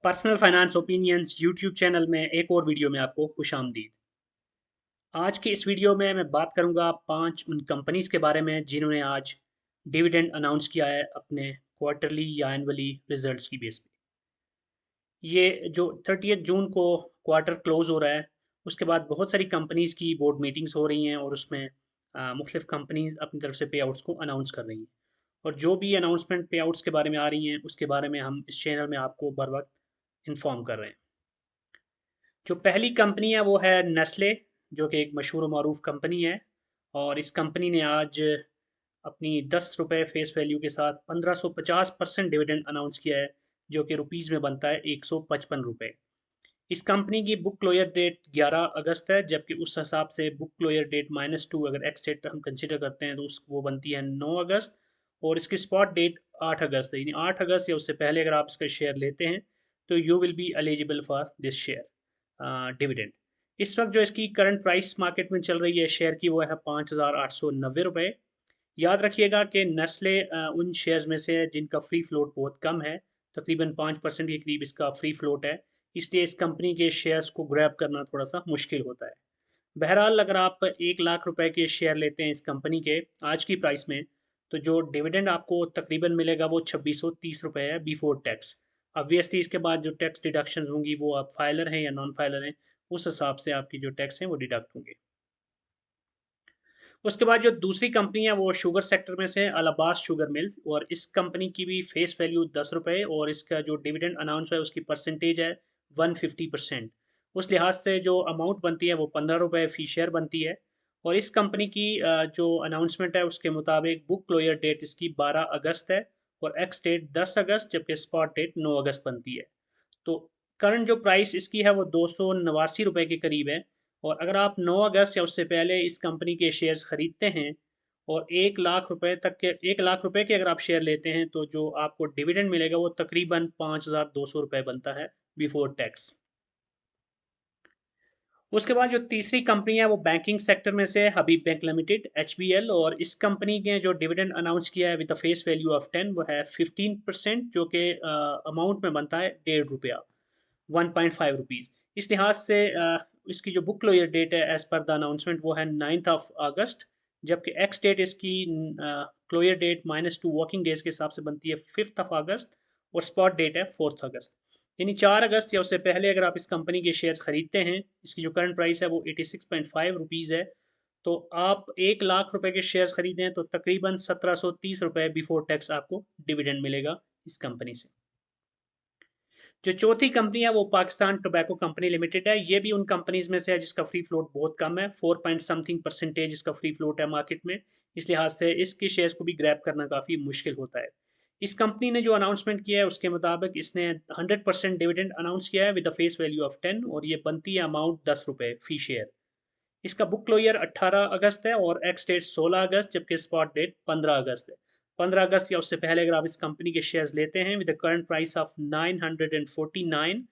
Personal finance opinions YouTube channel में एक और वीडियो में आपको खुशामदीद। आज की इस वीडियो में मैं बात करूंगा 5 उन कंपनीज के बारे में जिन्होंने आज डिविडेंड अनाउंस किया है अपने क्वार्टरली या एनुअली रिजल्ट्स की बेस पे। ये जो 30 जून को क्वार्टर क्लोज हो रहा है, उसके बाद बहुत सारी कंपनीज की बोर्ड मीटिंग्स हो रही हैं और उसमें मुख्तलिफ कंपनीज अपनी तरफ से पे आउट्स को अनाउंस कर रही हैं। और जो भी अनाउंसमेंट पे आउट्स के बारे में आ रही हैं उसके बारे में हम इस चैनल में आपको बर वक्त इन्फॉर्म कर रहे हैं। जो पहली कंपनी है वो है नेस्ले, जो कि एक मशहूर मरूफ कंपनी है। और इस कंपनी ने आज अपनी ₹10 फेस वैल्यू के साथ 1550% डिविडेंड अनाउंस किया है, जो कि रुपीज़ में बनता है ₹155। इस कंपनी की बुक क्लोजर डेट 11 अगस्त है, जबकि उस हिसाब से बुक क्लोजर डेट -2 अगर एक्स डेट हम कंसिडर करते हैं तो उस वो बनती है 9 अगस्त। और इसकी स्पॉट डेट 8 अगस्त है, यानी 8 अगस्त या उससे पहले अगर आप इसका शेयर लेते हैं तो you will be eligible for this share dividend. इस वक्त जो इसकी करंट प्राइस मार्केट में चल रही है शेयर की वो है ₹5,890। याद रखिएगा कि नेस्ले उन शेयर्स में से है जिनका फ्री फ्लोट बहुत कम है, तकरीबन 5% के करीब इसका फ्री फ्लोट है। इसलिए इस कंपनी के शेयर्स को ग्रैब करना थोड़ा सा मुश्किल होता है। बहरहाल अगर आप 1 लाख रुपए के शेयर लेते हैं इस कंपनी के आज की प्राइस में, तो जो डिविडेंड आपको तकरीबन मिलेगा वो ₹2630 है बिफोर टैक्स। ऑब्वियसली इसके बाद जो टैक्स डिडक्शंस होंगी वो आप फाइलर हैं या नॉन फाइलर हैं, उस हिसाब से आपकी जो टैक्स हैं वो डिडक्ट होंगे। उसके बाद जो दूसरी कंपनी है वो शुगर सेक्टर में से अलाहाबाद शुगर मिल्स, और इस कंपनी की भी फेस वैल्यू ₹10 और इसका जो डिविडेंड अनाउंस है उसकी परसेंटेज है 150%। उस लिहाज से जो अमाउंट बनती है वो ₹15 फी शेयर बनती है। और इस कंपनी की जो अनाउंसमेंट है उसके मुताबिक बुक क्लोजर डेट इसकी 12 अगस्त है और एक्स डेट 10 अगस्त, जबकि स्पॉट डेट 9 अगस्त बनती है। तो करंट जो प्राइस इसकी है वो ₹289 के करीब है। और अगर आप 9 अगस्त या उससे पहले इस कंपनी के शेयर्स खरीदते हैं और 1 लाख रुपए के अगर आप शेयर लेते हैं तो जो आपको डिविडेंड मिलेगा वो तकरीबन ₹5,200 बनता है बिफोर टैक्स। उसके बाद जो तीसरी कंपनी है वो बैंकिंग सेक्टर में से हबीब बैंक लिमिटेड HBL, और इस कंपनी ने जो डिविडेंड अनाउंस किया है with the face value of 10 वो है 15%, जो कि अमाउंट में बनता है ₹1.5, 1.5 रुपीज़। इस लिहाज से इसकी जो बुक क्लोजर डेट है एज पर द अनाउंसमेंट वो है 9th ऑफ अगस्त, जबकि एक्स डेट इसकी क्लोजर डेट -2 वर्किंग डेज के हिसाब से बनती है 5th ऑफ अगस्त और स्पॉट डेट है 4th अगस्त। यानी 4 अगस्त या उससे पहले अगर आप इस कंपनी के शेयर्स खरीदते हैं, इसकी जो करंट प्राइस है वो 86.5 रुपीज़ है, तो आप 1 लाख रुपए के शेयर्स खरीदें तो तकरीबन ₹1730 बिफोर टैक्स आपको डिविडेंड मिलेगा इस कंपनी से। जो चौथी कंपनी है वो पाकिस्तान टोबैको कंपनी लिमिटेड है। ये भी उन कंपनीज में से है जिसका फ्री फ्लोट बहुत कम है, 4 पॉइंट समथिंग परसेंटेज इसका फ्री फ्लोट है मार्केट में। इस लिहाज से इसके शेयर्स को भी ग्रैब करना काफ़ी मुश्किल होता है। इस कंपनी ने जो अनाउंसमेंट किया है उसके मुताबिक इसने 100% डिविडेंड अनाउंस किया है with the face value of 10, और ये बनती है अमाउंट ₹10 फी शेयर। इसका बुक क्लोजर 18 अगस्त है और एक्स डेट 16 अगस्त, जबकि स्पॉट डेट 15 अगस्त है। 15 अगस्त या उससे पहले अगर आप इस कंपनी के शेयर्स लेते हैं with the current price of 949,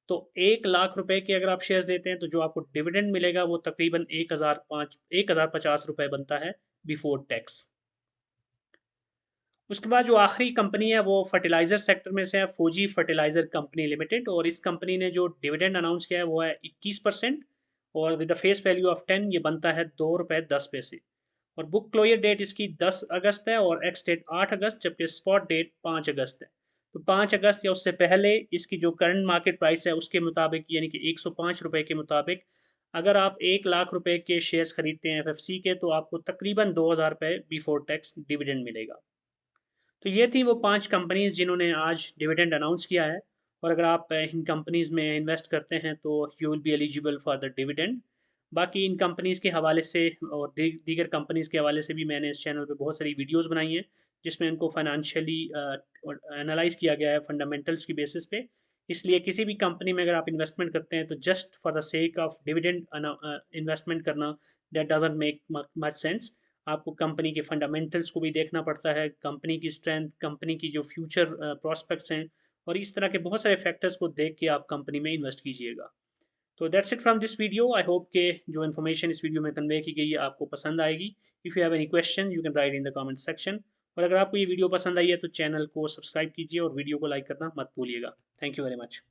तो 1 लाख रुपए के अगर आप शेयर्स लेते हैं तो जो आपको डिविडेंड मिलेगा वो तकरीबन 1,050 रुपए बनता है बिफोर टैक्स। उसके बाद जो आखिरी कंपनी है वो फर्टिलाइज़र सेक्टर में से है, फौजी फर्टिलाइज़र कंपनी लिमिटेड, और इस कंपनी ने जो डिविडेंड अनाउंस किया है वो है 21%, और with the face value of 10 ये बनता है ₹2.10। और बुक क्लोजर डेट इसकी 10 अगस्त है और एक्स डेट 8 अगस्त, जबकि स्पॉट डेट 5 अगस्त है। तो 5 अगस्त या उससे पहले इसकी जो करंट मार्केट प्राइस है उसके मुताबिक, यानी कि ₹105 के मुताबिक, अगर आप 1 लाख रुपए के शेयर्स खरीदते हैं FFC के, तो आपको तकरीबन ₹2,000 बिफोर टैक्स डिविडेंड मिलेगा। तो ये थी वो 5 कंपनीज़ जिन्होंने आज डिविडेंड अनाउंस किया है। और अगर आप इन कंपनीज़ में इन्वेस्ट करते हैं तो you will be eligible for the dividend. बाकी इन कंपनीज़ के हवाले से और दीगर कंपनीज़ के हवाले से भी मैंने इस चैनल पे बहुत सारी वीडियोज़ बनाई हैं, जिसमें इनको फाइनेंशियली एनालाइज़ किया गया है फंडामेंटल्स की बेसिस पे। इसलिए किसी भी कंपनी में अगर आप इन्वेस्टमेंट करते हैं तो just for the sake of dividend investment करना, that doesn't make much sense. आपको कंपनी के फंडामेंटल्स को भी देखना पड़ता है, कंपनी की स्ट्रेंथ, कंपनी की जो फ्यूचर प्रॉस्पेक्ट्स हैं, और इस तरह के बहुत सारे फैक्टर्स को देख के आप कंपनी में इन्वेस्ट कीजिएगा। तो that's it from this video. I hope के जो इन्फॉर्मेशन इस वीडियो में कन्वे की गई है आपको पसंद आएगी। If you have any question you can write in the comment section. और अगर आपको ये वीडियो पसंद आई है तो चैनल को सब्सक्राइब कीजिए और वीडियो को लाइक करना मत भूलिएगा। Thank you very much.